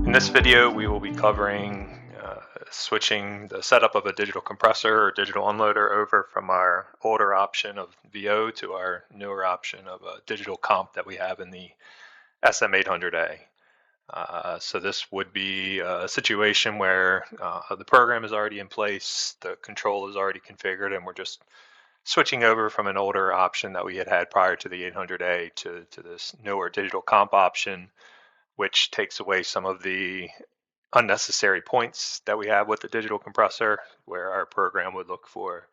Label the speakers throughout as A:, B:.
A: In this video, we will be covering switching the setup of a digital compressor or digital unloader over from our older option of VO to our newer option of a digital comp that we have in the SM-800A. So this would be a situation where the program is already in place, the control is already configured, and we're just switching over from an older option that we had prior to the 800A to this newer digital comp option, which takes away some of the unnecessary points that we have with the digital compressor, where our program would look for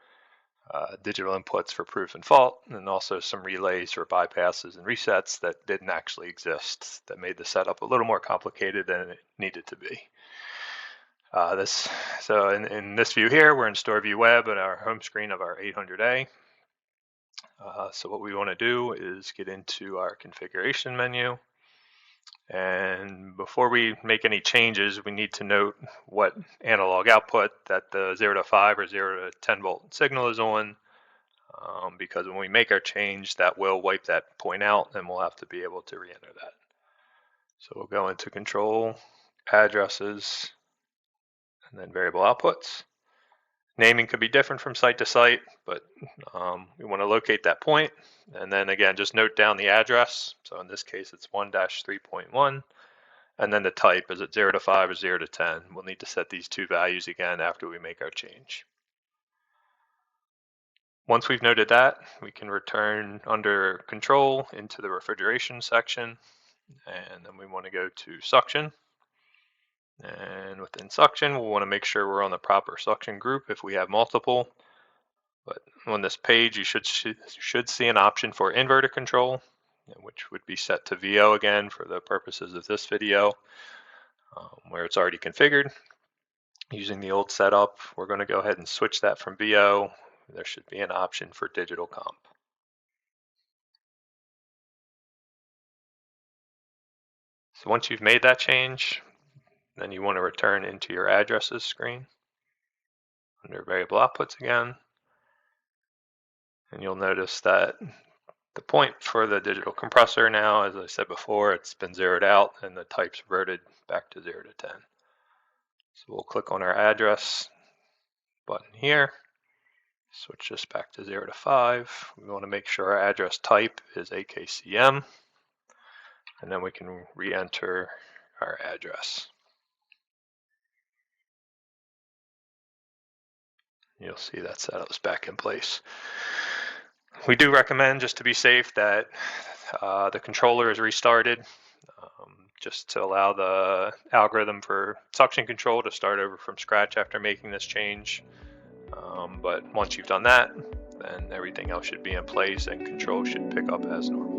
A: digital inputs for proof and fault, and also some relays for bypasses and resets that didn't actually exist, that made the setup a little more complicated than it needed to be. So in this view here, we're in Store View Web at our home screen of our 800A. So what we want to do is get into our configuration menu. And before we make any changes, we need to note what analog output that the 0 to 5 or 0 to 10 volt signal is on, because when we make our change, that will wipe that point out and we'll have to be able to re-enter that. So we'll go into Control, Addresses, and then Variable Outputs. Naming could be different from site to site, but we want to locate that point. And then again, just note down the address. So in this case, it's 1-3.1. And then the type, is it 0 to 5 or 0 to 10? We'll need to set these two values again after we make our change. Once we've noted that, we can return under Control into the refrigeration section. And then we want to go to Suction. And within suction, we'll want to make sure we're on the proper suction group if we have multiple. But on this page, you should see an option for inverter control, which would be set to VO again for the purposes of this video, where it's already configured. Using the old setup, we're going to go ahead and switch that from VO. There should be an option for digital comp. So once you've made that change, then you want to return into your addresses screen under variable outputs again. And you'll notice that the point for the digital compressor now, as I said before, it's been zeroed out and the type's reverted back to 0 to 10. So we'll click on our address button here, switch this back to 0 to 5. We want to make sure our address type is AK-SM, and then we can re-enter our address. You'll see that setup's back in place. We do recommend, just to be safe, that the controller is restarted, just to allow the algorithm for suction control to start over from scratch after making this change. But once you've done that, then everything else should be in place and control should pick up as normal.